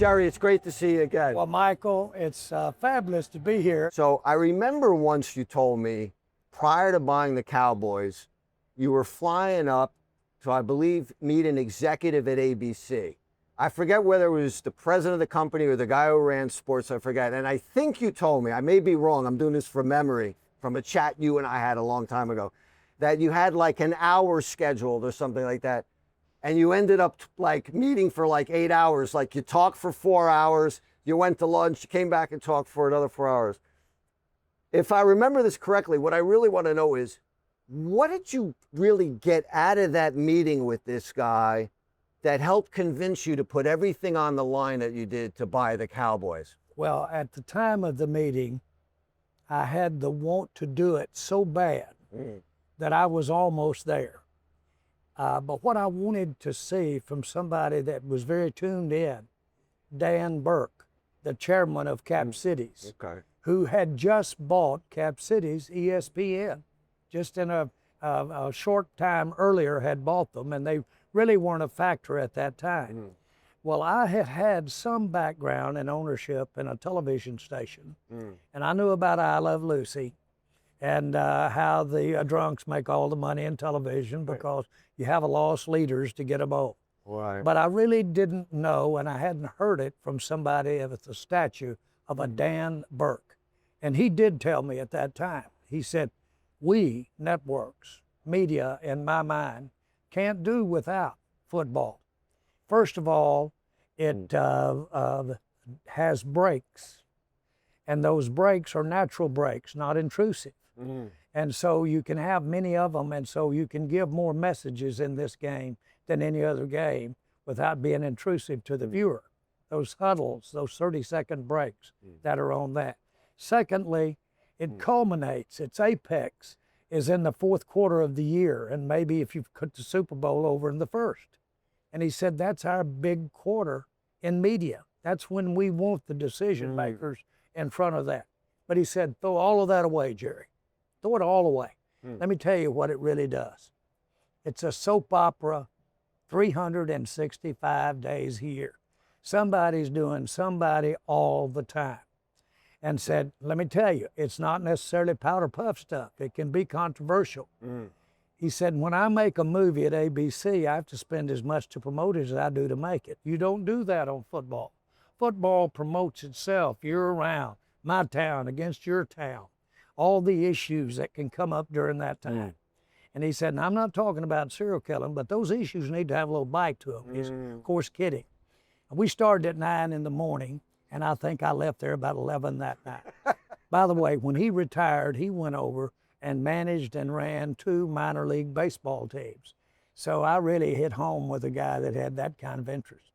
Jerry, it's great to see you again. Well, Michael, it's fabulous to be here. So I remember once you told me, prior to buying the Cowboys, you were flying up to, I believe, meet an executive at ABC. I forget whether it was the president of the company or the guy who ran sports, I forget. And I think you told me, I may be wrong, I'm doing this from memory, from a chat you and I had a long time ago, that you had like an hour scheduled or something like that. And you ended up like meeting for like 8 hours. Like you talked for 4 hours, you went to lunch, you came back and talked for another 4 hours. If I remember this correctly, what I really want to know is, what did you really get out of that meeting with this guy that helped convince you to put everything on the line that you did to buy the Cowboys? Well, at the time of the meeting, I had the want to do it so bad that I was almost there. But what I wanted to see from somebody that was very tuned in, Dan Burke, the chairman of Cap Cities, who had just bought Cap Cities ESPN, just in a short time earlier had bought them, and they really weren't a factor at that time. Well, I had had some background in ownership in a television station, and I knew about I Love Lucy and how the drunks make all the money in television because you have a lost leaders to get them all. Right. But I really didn't know, and I hadn't heard it from somebody of the stature of a Dan Burke. And he did tell me at that time, he said, we, networks, media, in my mind, can't do without football. First of all, it has breaks, and those breaks are natural breaks, not intrusive. And so you can have many of them, and so you can give more messages in this game than any other game without being intrusive to the viewer. Those huddles, those 30-second breaks that are on that. Secondly, it culminates, its apex is in the fourth quarter of the year, and maybe if you put the Super Bowl over in the first. And he said, that's our big quarter in media. That's when we want the decision makers in front of that. But he said, throw all of that away, Jerry. Throw it all away. Let me tell you what it really does. It's a soap opera 365 days a year. Somebody's doing somebody all the time. And said, let me tell you, it's not necessarily powder puff stuff. It can be controversial. He said, when I make a movie at ABC, I have to spend as much to promote it as I do to make it. You don't do that on football. Football promotes itself year-round. My town against your town. All the issues that can come up during that time. And he said, and I'm not talking about serial killing, but those issues need to have a little bite to them. He's, of course, kidding. We started at 9 in the morning, and I think I left there about 11 that night. By the way, when he retired, he went over and managed and ran 2 minor league baseball teams. So I really hit home with a guy that had that kind of interest.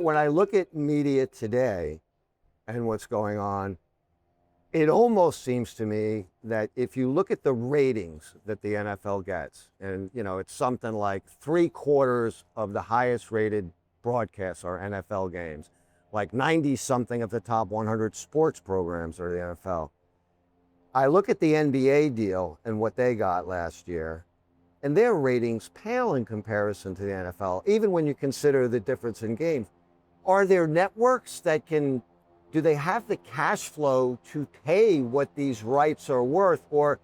When I look at media today and what's going on, it almost seems to me that if you look at the ratings that the NFL gets, and you know, it's something like 3/4 of the highest rated broadcasts are NFL games, like 90-something of the top 100 sports programs are the NFL. I look at the NBA deal and what they got last year, and their ratings pale in comparison to the NFL, even when you consider the difference in games. Are there networks that can, do they have the cash flow to pay what these rights are worth? Or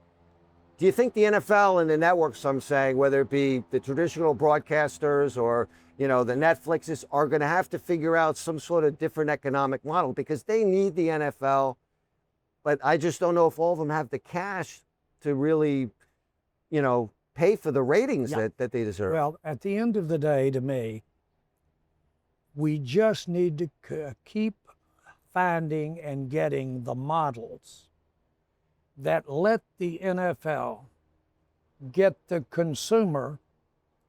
do you think the NFL and the networks, I'm saying, whether it be the traditional broadcasters or, you know, the Netflixes, are going to have to figure out some sort of different economic model because they need the NFL, but I just don't know if all of them have the cash to really, you know, pay for the ratings that they deserve. Well, at the end of the day, to me, we just need to keep finding and getting the models that let the NFL get the consumer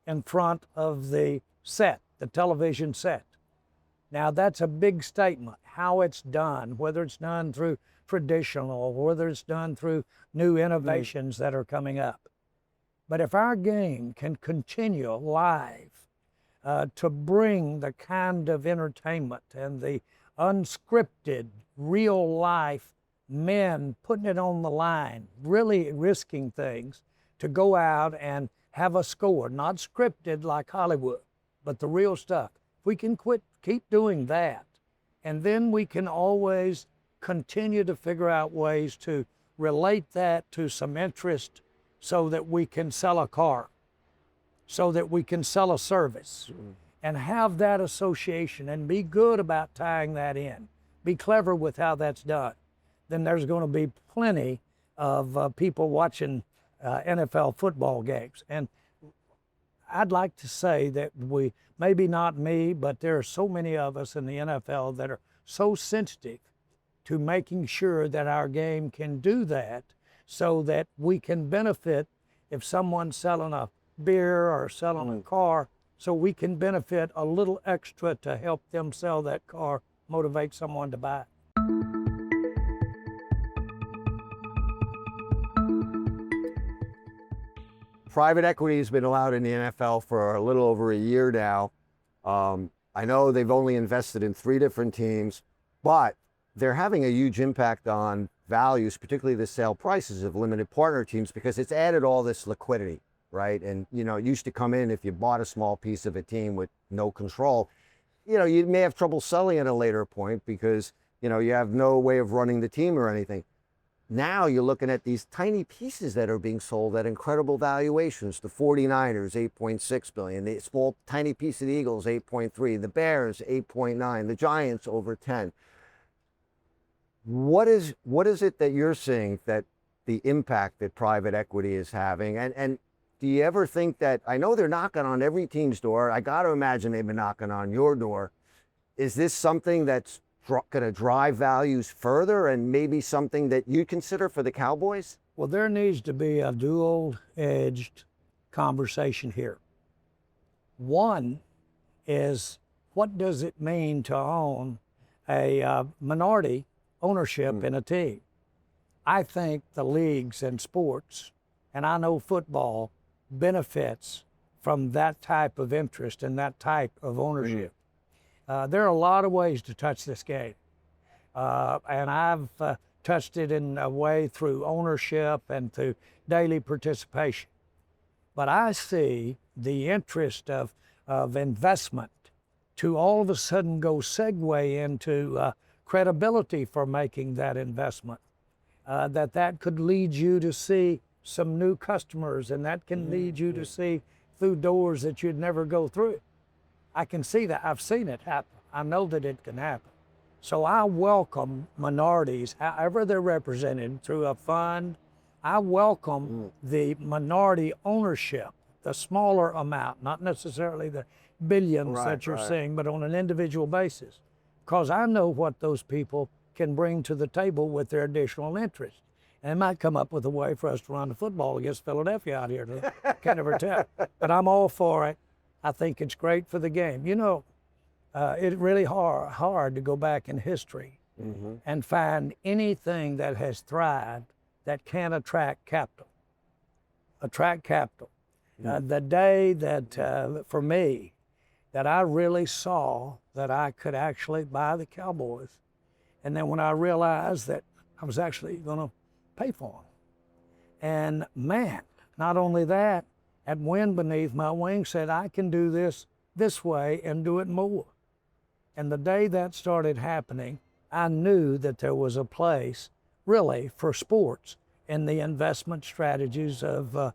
in front of the set, the television set. Now, that's a big statement. How it's done, whether it's done through traditional, whether it's done through new innovations that are coming up. But if our game can continue live to bring the kind of entertainment and the unscripted, real life men putting it on the line, really risking things to go out and have a score, not scripted like Hollywood, but the real stuff. If we can keep doing that, and then we can always continue to figure out ways to relate that to some interest so that we can sell a car, so that we can sell a service, and have that association and be good about tying that in. Be clever with how that's done. Then there's going to be plenty of people watching NFL football games. And I'd like to say that we, maybe not me, but there are so many of us in the NFL that are so sensitive to making sure that our game can do that so that we can benefit if someone's selling a beer or selling a car, so we can benefit a little extra to help them sell that car, motivate someone to buy it. Private equity has been allowed in the NFL for a little over a year now. I know they've only invested in 3 different teams, but they're having a huge impact on values, particularly the sale prices of limited partner teams, because it's added all this liquidity, right? And, you know, it used to come in if you bought a small piece of a team with no control. You know, you may have trouble selling at a later point because, you know, you have no way of running the team or anything. Now you're looking at these tiny pieces that are being sold at incredible valuations. The 49ers, $8.6 billion. The small, tiny piece of the Eagles, $8.3. The Bears, $8.9. The Giants, over 10. What is it that you're seeing that the impact that private equity is having? And do you ever think that, I know they're knocking on every team's door. I got to imagine they've been knocking on your door. Is this something that's going to drive values further and maybe something that you consider for the Cowboys? Well, there needs to be a dual-edged conversation here. One is, what does it mean to own a minority ownership in a team? I think the leagues and sports, and I know football, benefits from that type of interest and that type of ownership. There are a lot of ways to touch this game. And I've touched it in a way through ownership and through daily participation. But I see the interest of investment to all of a sudden go segue into credibility for making that investment. That could lead you to see some new customers, and that can lead you to see through doors that you'd never go through. I can see that. I've seen it happen. I know that it can happen. So I welcome minorities, however they're represented, through a fund. I welcome the minority ownership, the smaller amount, not necessarily the billions that you're seeing, but on an individual basis. Because I know what those people can bring to the table with their additional interest. And they might come up with a way for us to run the football against Philadelphia out here. Can't ever tell. But I'm all for it. I think it's great for the game. You know, it's really hard to go back in history and find anything that has thrived that can attract capital. The day that, for me, that I really saw that I could actually buy the Cowboys, and then when I realized that I was actually going to pay for them. And man, not only that, that wind beneath my wings said, I can do this way and do it more. And the day that started happening, I knew that there was a place really for sports in the investment strategies of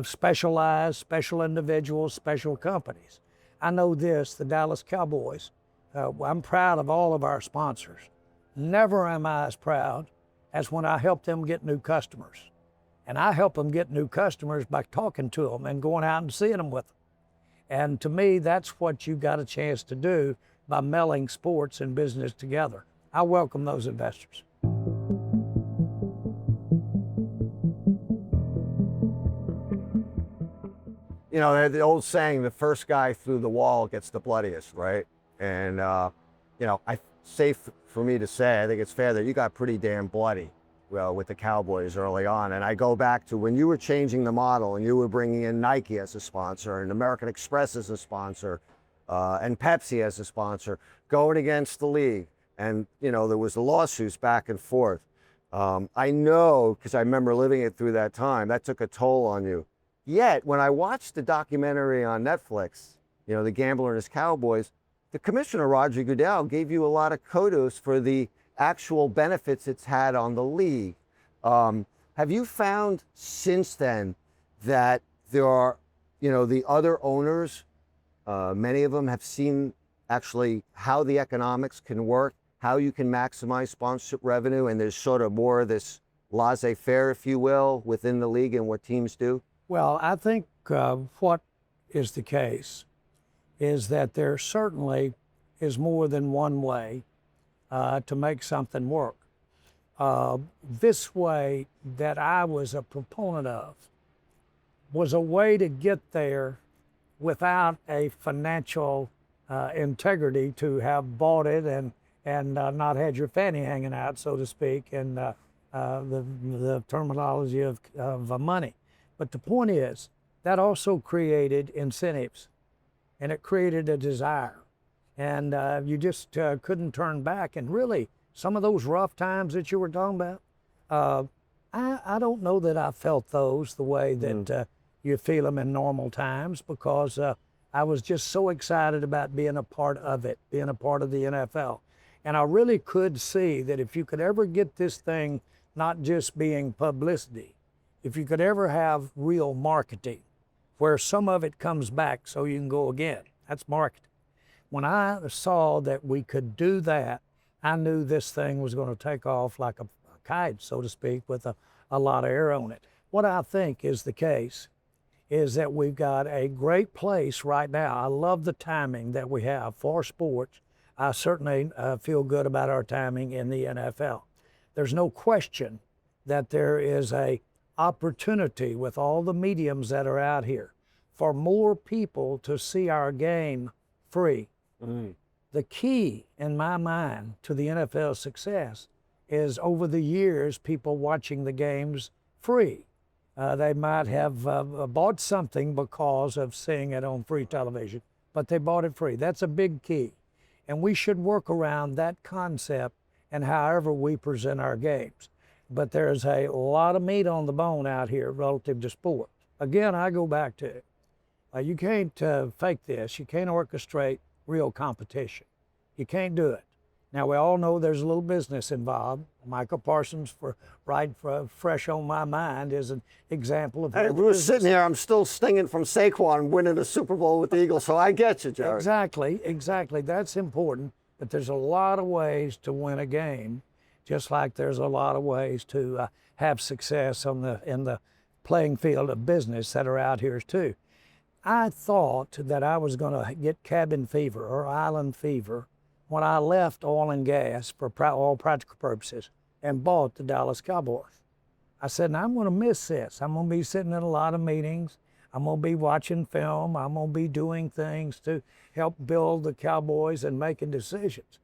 specialized, special individuals, special companies. I know this, the Dallas Cowboys, I'm proud of all of our sponsors. Never am I as proud as when I help them get new customers. And I help them get new customers by talking to them and going out and seeing them with them. And to me, that's what you got a chance to do by melding sports and business together. I welcome those investors. You know, the old saying, the first guy through the wall gets the bloodiest, right? And, you know, safe for me to say, I think it's fair that you got pretty damn bloody with the Cowboys early on. And I go back to when you were changing the model and you were bringing in Nike as a sponsor and American Express as a sponsor and Pepsi as a sponsor, going against the league. And, you know, there was the lawsuits back and forth. I know, because I remember living it through that time, that took a toll on you. Yet, when I watched the documentary on Netflix, The Gambler and His Cowboys, the commissioner, Roger Goodell, gave you a lot of kudos for the actual benefits it's had on the league. Have you found since then that there are, the other owners, many of them have seen actually how the economics can work, how you can maximize sponsorship revenue, and there's sort of more of this laissez-faire, if you will, within the league and what teams do? Well, I think what is the case is that there certainly is more than one way to make something work. This way that I was a proponent of was a way to get there without a financial integrity to have bought it and not had your fanny hanging out, so to speak, and the terminology of money. But the point is, that also created incentives, and it created a desire. And you just couldn't turn back. And really, some of those rough times that you were talking about, I don't know that I felt those the way that you feel them in normal times, because I was just so excited about being a part of it, being a part of the NFL. And I really could see that if you could ever get this thing not just being publicity, if you could ever have real marketing, where some of it comes back so you can go again, that's marketing. When I saw that we could do that, I knew this thing was going to take off like a kite, so to speak, with a lot of air on it. What I think is the case is that we've got a great place right now. I love the timing that we have for sports. I certainly feel good about our timing in the NFL. There's no question that there is a opportunity with all the mediums that are out here for more people to see our game free. The key, in my mind, to the NFL's success is over the years, people watching the games free. They might have bought something because of seeing it on free television, but they bought it free. That's a big key. And we should work around that concept and however we present our games. But there's a lot of meat on the bone out here relative to sport. Again, I go back to it. You can't fake this. You can't orchestrate real competition. You can't do it. Now, we all know there's a little business involved. Michael Parsons, fresh on my mind, is an example of. Hey, we were sitting here, I'm still stinging from Saquon winning the Super Bowl with the Eagles, so I get you, Jared. Exactly. That's important. But there's a lot of ways to win a game, just like there's a lot of ways to have success in the playing field of business that are out here too. I thought that I was going to get cabin fever or island fever when I left oil and gas for all practical purposes and bought the Dallas Cowboys. I said, now I'm going to miss this. I'm going to be sitting in a lot of meetings. I'm going to be watching film. I'm going to be doing things to help build the Cowboys and making decisions.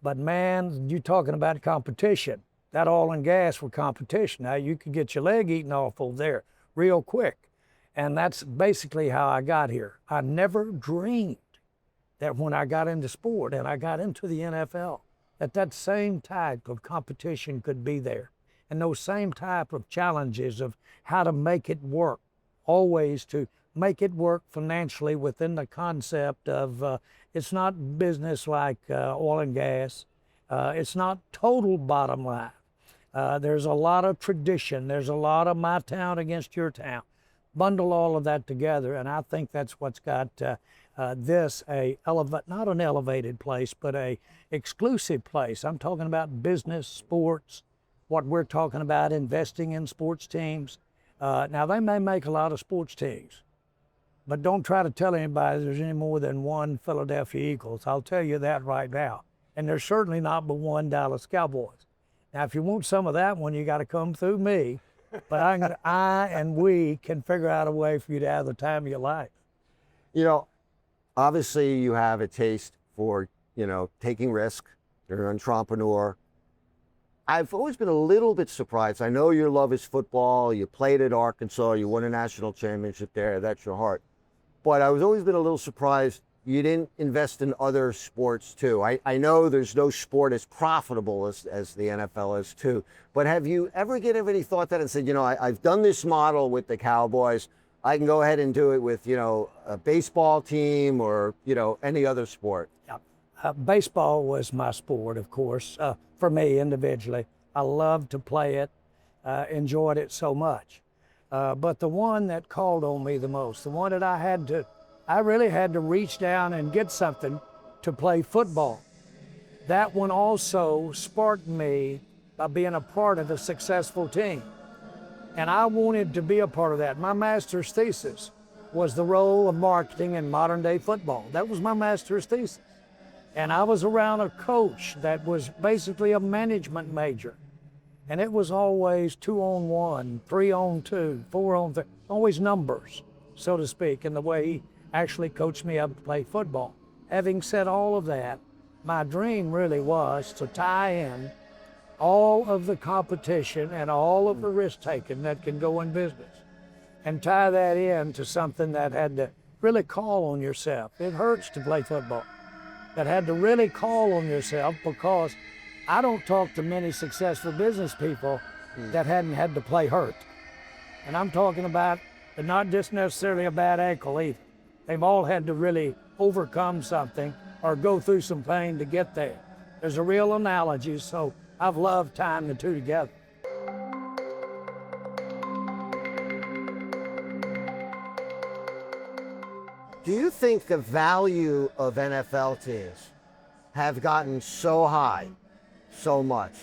But man, you're talking about competition. That oil and gas for competition. Now you could get your leg eaten off over there real quick. And that's basically how I got here. I never dreamed that when I got into sport and I got into the NFL, that same type of competition could be there. And those same type of challenges of how to make it work, always to make it work financially within the concept of it's not business like oil and gas. It's not total bottom line. There's a lot of tradition. There's a lot of my town against your town. Bundle all of that together, and I think that's what's got this not an elevated place, but a exclusive place. I'm talking about business, sports, what we're talking about, investing in sports teams. Now, they may make a lot of sports teams, but don't try to tell anybody there's any more than one Philadelphia Eagles. I'll tell you that right now. And there's certainly not but one Dallas Cowboys. Now, if you want some of that one, you got to come through me. But I and we can figure out a way for you to have the time of your life. Obviously you have a taste for, taking risk. You're an entrepreneur. I've always been a little bit surprised. I know your love is football. You played at Arkansas. You won a national championship there. That's your heart. But I was always been a little surprised you didn't invest in other sports too. I know there's no sport as profitable as the NFL is too. But have you ever given any thought that and said, I've done this model with the Cowboys. I can go ahead and do it with, a baseball team or, any other sport. Baseball was my sport, of course, for me individually. I loved to play it, enjoyed it so much. But the one that called on me the most, the one that I really had to reach down and get something to play football. That one also sparked me by being a part of a successful team. And I wanted to be a part of that. My master's thesis was the role of marketing in modern day football. That was my master's thesis. And I was around a coach that was basically a management major. And it was always 2-on-1, 3-on-2, 4-on-3, always numbers, so to speak, in the way he actually coached me up to play football. Having said all of that, my dream really was to tie in all of the competition and all of the risk taking that can go in business and tie that in to something that had to really call on yourself. It hurts to play football. That had to really call on yourself, because I don't talk to many successful business people that hadn't had to play hurt. And I'm talking about not just necessarily a bad ankle either. They've all had to really overcome something or go through some pain to get there. There's a real analogy, so I've loved tying the two together. Do you think the value of NFL teams have gotten so high, so much?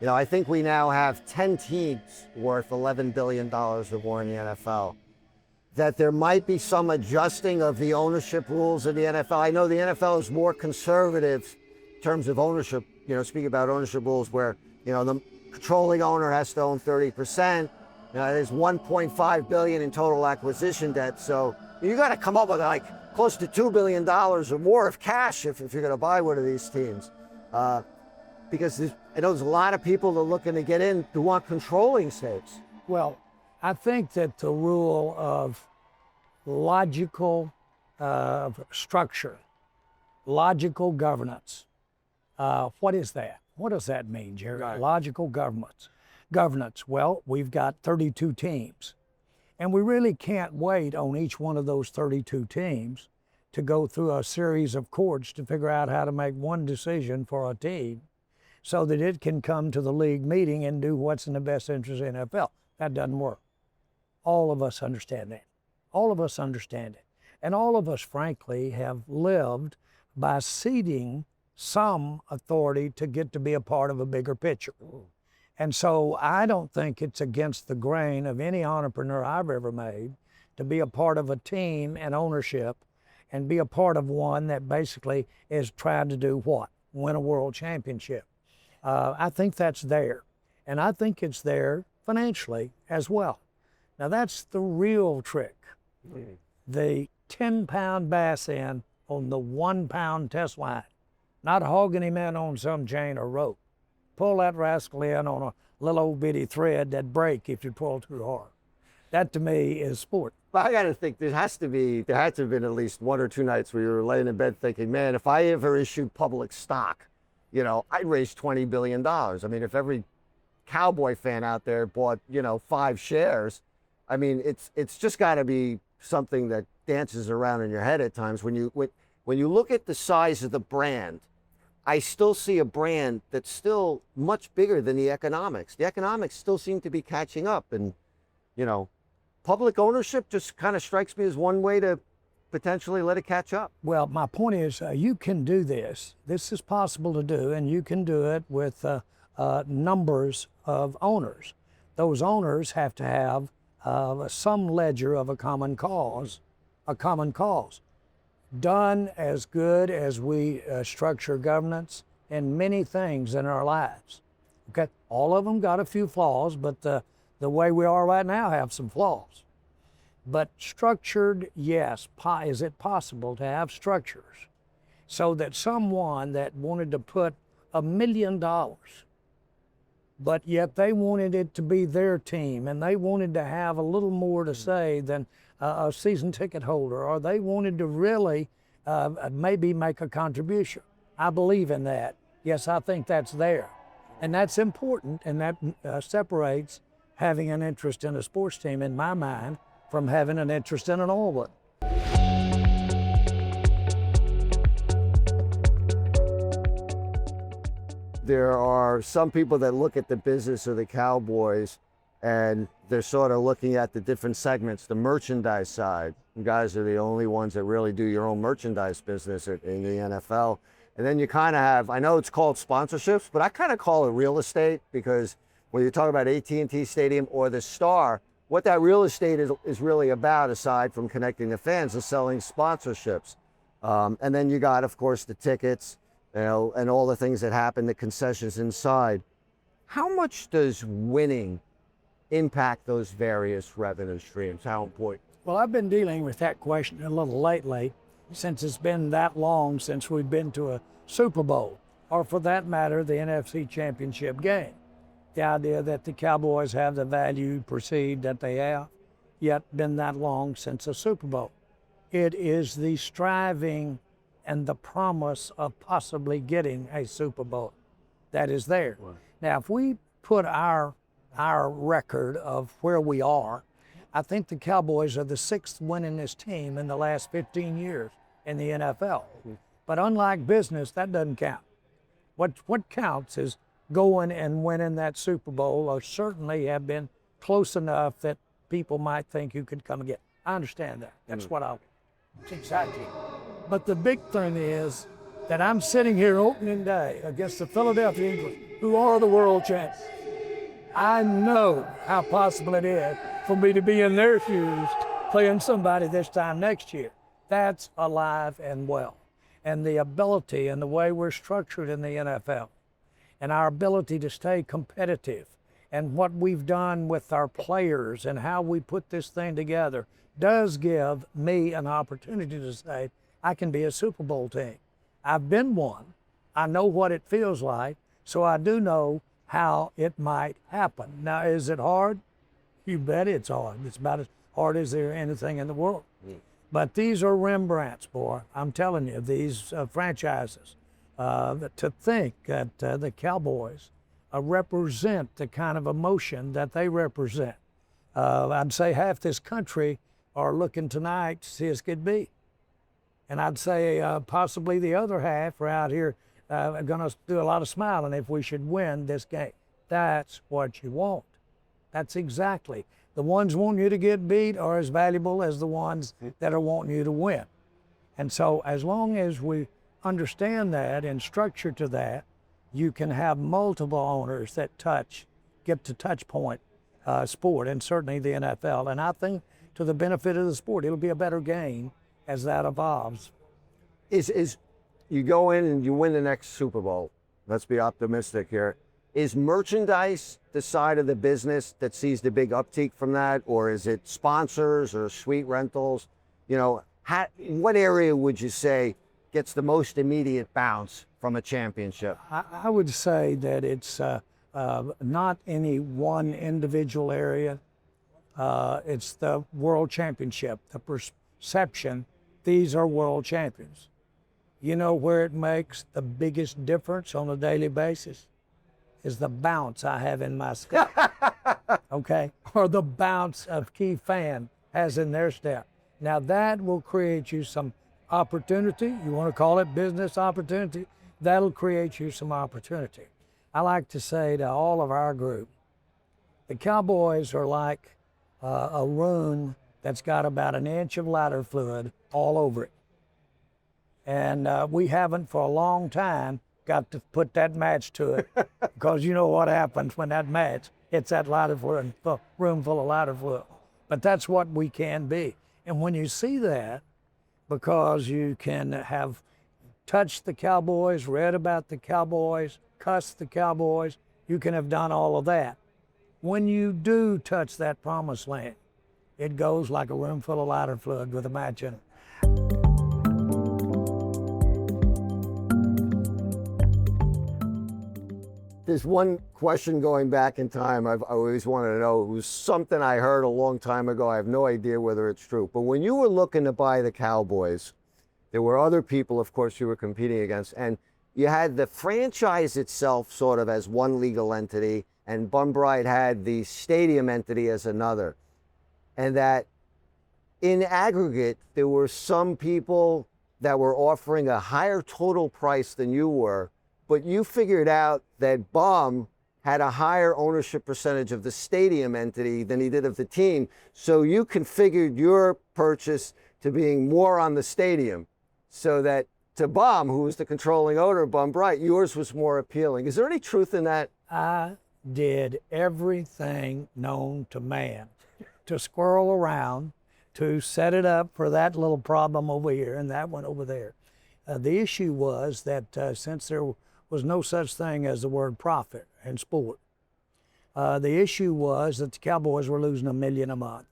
I think we now have 10 teams worth $11 billion or more in the NFL, that there might be some adjusting of the ownership rules of the NFL. I know the NFL is more conservative in terms of ownership, speaking about ownership rules where, the controlling owner has to own 30%. There's $1.5 billion in total acquisition debt. So you got to come up with like close to $2 billion or more of cash if you're going to buy one of these teams. Because I know there's a lot of people that are looking to get in who want controlling stakes. Well, I think that the rule of logical structure, logical governance, what is that? What does that mean, Jerry? Right. Logical governance. Well, we've got 32 teams. And we really can't wait on each one of those 32 teams to go through a series of courts to figure out how to make one decision for a team so that it can come to the league meeting and do what's in the best interest of the NFL. That doesn't work. All of us understand that. All of us understand it. And all of us, frankly, have lived by ceding some authority to get to be a part of a bigger picture. And so I don't think it's against the grain of any entrepreneur I've ever made to be a part of a team and ownership and be a part of one that basically is trying to do what? Win a world championship. I think that's there. And I think it's there financially as well. Now that's the real trick. The 10-pound bass in on the 1-pound test line, not hogging him in on some chain or rope. Pull that rascal in on a little old bitty thread that break if you pull too hard. That to me is sport. But I got to think there had to have been at least one or two nights where you were laying in bed thinking, man, if I ever issued public stock, I'd raise $20 billion. I mean, if every Cowboy fan out there bought, 5 shares, I mean, it's just got to be something that dances around in your head at times. When you look at the size of the brand, I still see a brand that's still much bigger than the economics. The economics still seem to be catching up. And, public ownership just kind of strikes me as one way to potentially let it catch up. Well, my point is you can do this. This is possible to do, and you can do it with numbers of owners. Those owners have to have some ledger of a common cause, done as good as we structure governance in many things in our lives. Okay, all of them got a few flaws, but the way we are right now have some flaws. But structured, yes. Is it possible to have structures so that someone that wanted to put $1 million, but yet they wanted it to be their team and they wanted to have a little more to say than a season ticket holder, or they wanted to really maybe make a contribution. I believe in that. Yes, I think that's there. And that's important, and that separates having an interest in a sports team, in my mind, from having an interest in an oil well. There are some people that look at the business of the Cowboys and they're sort of looking at the different segments, the merchandise side. You guys are the only ones that really do your own merchandise business in the NFL. And then you kind of have, I know it's called sponsorships, but I kind of call it real estate, because when you talk about AT&T Stadium or the Star, what that real estate is really about, aside from connecting the fans, is selling sponsorships. And then you got, of course, the tickets, and all the things that happen, the concessions inside. How much does winning impact those various revenue streams? How important? Well, I've been dealing with that question a little lately, since it's been that long since we've been to a Super Bowl, or for that matter, the NFC Championship game. The idea that the Cowboys have the value perceived that they have, yet been that long since a Super Bowl. It is the striving and the promise of possibly getting a Super Bowl that is there. Right. Now, if we put our record of where we are, I think the Cowboys are the 6th winningest team in the last 15 years in the NFL. Mm-hmm. But unlike business, that doesn't count. What counts is going and winning that Super Bowl, or certainly have been close enough that people might think you could come again. I understand that. That's what it's exciting. But the big thing is that I'm sitting here opening day against the Philadelphia Eagles, who are the world champions. I know how possible it is for me to be in their shoes playing somebody this time next year. That's alive and well. And the ability and the way we're structured in the NFL, and our ability to stay competitive, and what we've done with our players and how we put this thing together, does give me an opportunity to say, I can be a Super Bowl team. I've been one. I know what it feels like, so I do know how it might happen. Now, is it hard? You bet it's hard. It's about as hard as there anything in the world. But these are Rembrandts, boy. I'm telling you, these franchises. To think that the Cowboys represent the kind of emotion that they represent. I'd say half this country are looking tonight to see us get beat. And I'd say possibly the other half are out here going to do a lot of smiling if we should win this game. That's what you want. That's exactly. The ones wanting you to get beat are as valuable as the ones that are wanting you to win. And so as long as we understand that and structure to that, you can have multiple owners that get to touch point sport, and certainly the NFL. And I think to the benefit of the sport, it'll be a better game as that evolves. Is you go in and you win the next Super Bowl, let's be optimistic here. Is merchandise the side of the business that sees the big uptick from that, or is it sponsors or suite rentals? What area would you say gets the most immediate bounce from a championship? I would say that it's not any one individual area. It's the world championship, the perception. These are world champions. You know where it makes the biggest difference on a daily basis? Is the bounce I have in my step, okay? Or the bounce a key fan has in their step. Now that will create you some opportunity. You want to call it business opportunity? That'll create you some opportunity. I like to say to all of our group, the Cowboys are like a room that's got about an inch of lighter fluid all over it. And we haven't for a long time got to put that match to it, because you know what happens when that match hits that lighter fluid, room full of lighter fluid. But that's what we can be. And when you see that, because you can have touched the Cowboys, read about the Cowboys, cussed the Cowboys, you can have done all of that. When you do touch that promised land, it goes like a room full of lighter fluid with a match in it. There's one question going back in time I've always wanted to know. It was something I heard a long time ago. I have no idea whether it's true. But when you were looking to buy the Cowboys, there were other people, of course, you were competing against. And you had the franchise itself sort of as one legal entity, and Bun Bright had the stadium entity as another. And that in aggregate, there were some people that were offering a higher total price than you were, but you figured out that Baum had a higher ownership percentage of the stadium entity than he did of the team. So you configured your purchase to being more on the stadium, so that to Baum, who was the controlling owner, Baum Bright, yours was more appealing. Is there any truth in that? I did everything known to man to squirrel around, to set it up for that little problem over here and that one over there. The issue was that since there was no such thing as the word profit in sport, the issue was that the Cowboys were losing $1 million a month,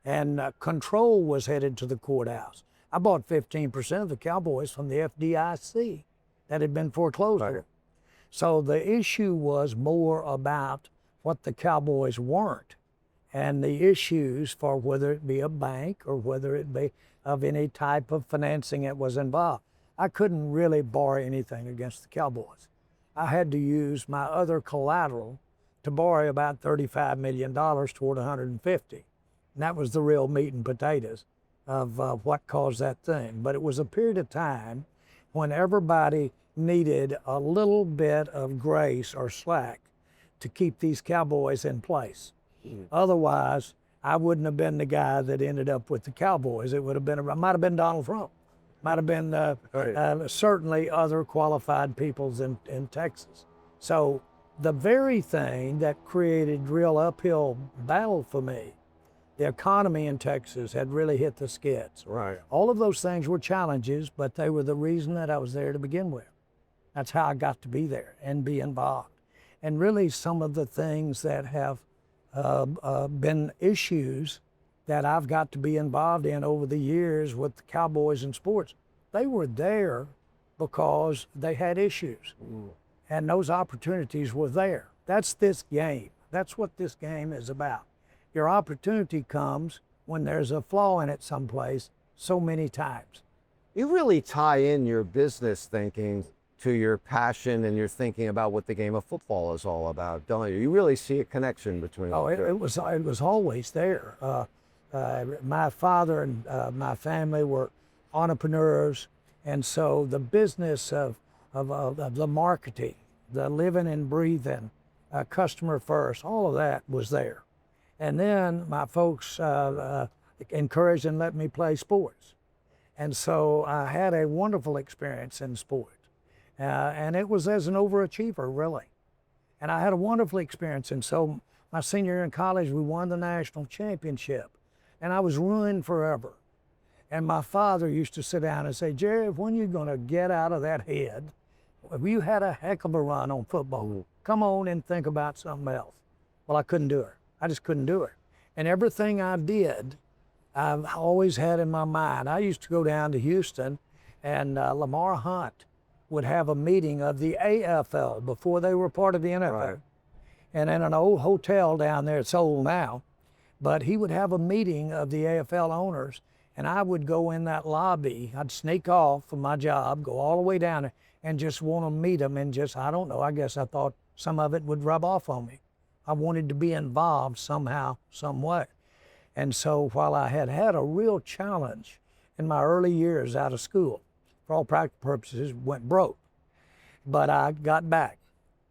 and control was headed to the courthouse. I bought 15% of the Cowboys from the FDIC that had been foreclosed on. So the issue was more about what the Cowboys weren't, and the issues for whether it be a bank or whether it be of any type of financing that was involved. I couldn't really borrow anything against the Cowboys. I had to use my other collateral to borrow about $35 million toward 150. And that was the real meat and potatoes of what caused that thing. But it was a period of time when everybody needed a little bit of grace or slack to keep these Cowboys in place. Otherwise, I wouldn't have been the guy that ended up with the Cowboys. It would have been, might have been Donald Trump, might have been certainly other qualified peoples in Texas. So the very thing that created real uphill battle for me, the economy in Texas had really hit the skids. Right. All of those things were challenges, but they were the reason that I was there to begin with. That's how I got to be there and be involved. And really some of the things that have been issues that I've got to be involved in over the years with the Cowboys and sports, they were there because they had issues. And those opportunities were there. That's this game. That's what this game is about. Your opportunity comes when there's a flaw in it someplace so many times. You really tie in your business thinking to your passion and your thinking about what the game of football is all about, don't you? You really see a connection between them. It was always there. My father and my family were entrepreneurs, and so the business of the marketing, the living and breathing, customer first, all of that was there. And then my folks encouraged and let me play sports. And so I had a wonderful experience in sport. And it was as an overachiever, really. And I had a wonderful experience. And so my senior year in college, we won the national championship. And I was ruined forever. And my father used to sit down and say, Jerry, when are you going to get out of that head? You had a heck of a run on football. Come on and think about something else. Well, I couldn't do it. I just couldn't do it. And everything I did, I've always had in my mind. I used to go down to Houston, and Lamar Hunt would have a meeting of the AFL before they were part of the NFL. Right. And in an old hotel down there, it's old now, but he would have a meeting of the AFL owners, and I would go in that lobby. I'd sneak off from my job, go all the way down there, and just want to meet them, and just, I don't know, I guess I thought some of it would rub off on me. I wanted to be involved somehow, some way. And so while I had had a real challenge in my early years out of school, for all practical purposes, went broke. But I got back.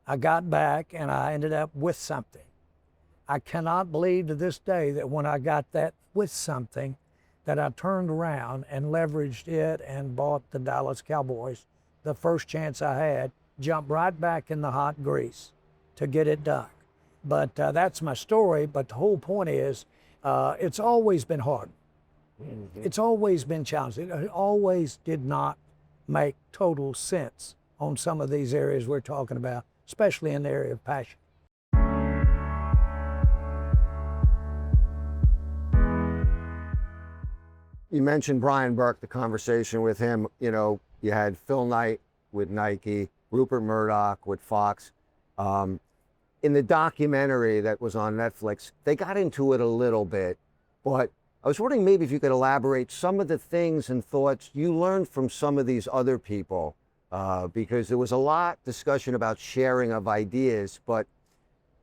I got back and I ended up with something. I cannot believe to this day that when I got that with something, that I turned around and leveraged it and bought the Dallas Cowboys the first chance I had, jumped right back in the hot grease to get it done. But that's my story. But the whole point is, it's always been hard. It's always been challenging. It always did not make total sense on some of these areas we're talking about, especially in the area of passion. You mentioned Brian Burke, the conversation with him. You know, you had Phil Knight with Nike, Rupert Murdoch with Fox. In the documentary that was on Netflix, they got into it a little bit, but I was wondering maybe if you could elaborate some of the things and thoughts you learned from some of these other people, because there was a lot discussion about sharing of ideas, but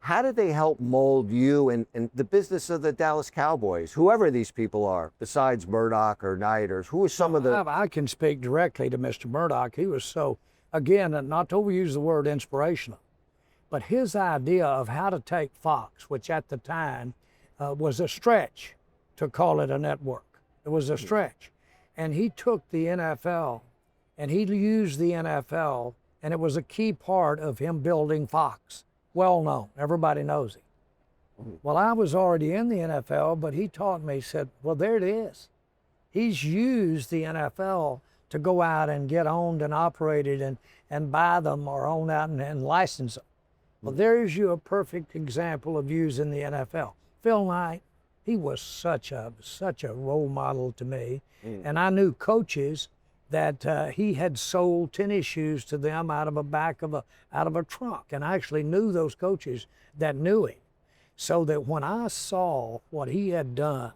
How did they help mold you and the business of the Dallas Cowboys, whoever these people are, besides Murdoch or Knight, or who are some of the... I can speak directly to Mr. Murdoch. He was so, again, not to overuse the word inspirational, but his idea of how to take Fox, which at the time was a stretch to call it a network. It was a stretch. And he took the NFL and he used the NFL, and it was a key part of him building Fox. Well known, everybody knows him. Well, I was already in the NFL, but he taught me, he said, well, there it is. He's used the NFL to go out and get owned and operated and buy them or own out and license them. Well, there's you a perfect example of using the NFL. Phil Knight, he was such a role model to me. And I knew coaches that he had sold tennis shoes to them out of a trunk. And I actually knew those coaches that knew him. So that when I saw what he had done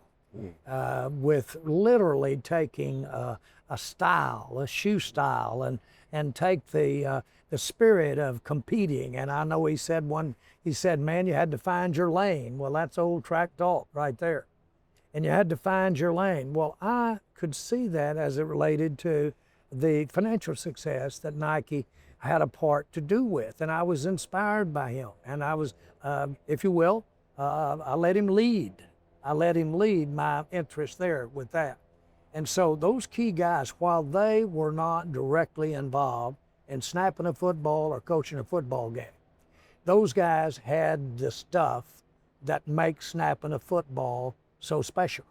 with literally taking a style, a shoe style, and take the spirit of competing. And I know he said, man, you had to find your lane. Well, that's old track talk right there. And you had to find your lane. Well, I could see that as it related to the financial success that Nike had a part to do with. And I was inspired by him. And I was, if you will, I let him lead. I let him lead my interest there with that. And so those key guys, while they were not directly involved in snapping a football or coaching a football game, those guys had the stuff that makes snapping a football so special.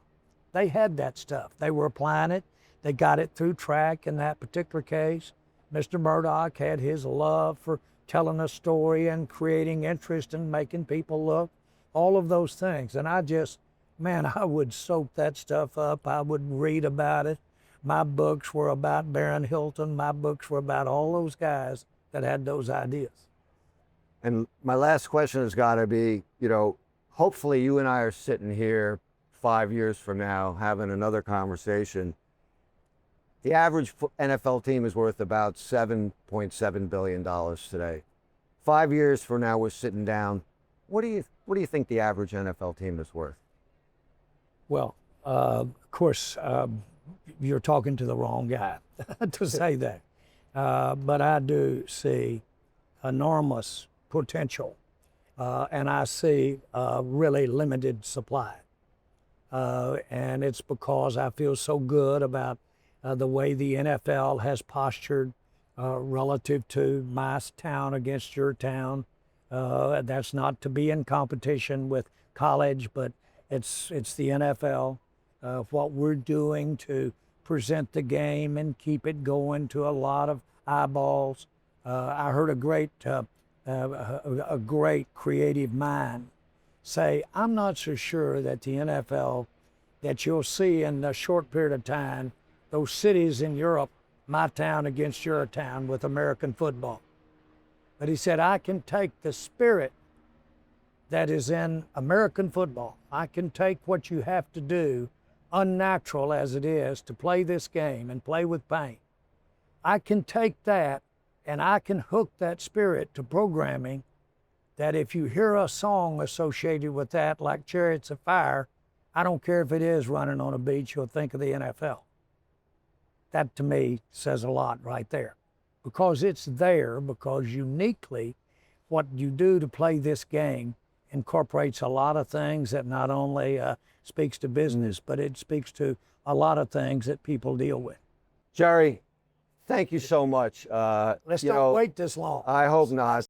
They had that stuff. They were applying it. They got it through track in that particular case. Mr. Murdoch had his love for telling a story and creating interest and making people look, all of those things. And I just, man, I would soak that stuff up. I would read about it. My books were about Baron Hilton. My books were about all those guys that had those ideas. And my last question has got to be, hopefully you and I are sitting here 5 years from now having another conversation. The average NFL team is worth about $7.7 billion today. 5 years from now, we're sitting down. What do you think the average NFL team is worth? Well, of course, you're talking to the wrong guy to say that. But I do see enormous potential, and I see really limited supply. And it's because I feel so good about the way the NFL has postured relative to my town against your town. That's not to be in competition with college, but it's the NFL. What we're doing to present the game and keep it going to a lot of eyeballs. I heard a great creative mind say, I'm not so sure that the NFL, that you'll see in a short period of time, those cities in Europe, my town against your town with American football. But he said, I can take the spirit that is in American football. I can take what you have to do, unnatural as it is, to play this game and play with pain. I can take that and I can hook that spirit to programming that if you hear a song associated with that, like Chariots of Fire, I don't care if it is running on a beach, you'll think of the NFL. That to me says a lot right there. Because it's there, because uniquely what you do to play this game incorporates a lot of things that not only speaks to business, but it speaks to a lot of things that people deal with. Jerry, thank you so much. Let's not wait this long. I hope not.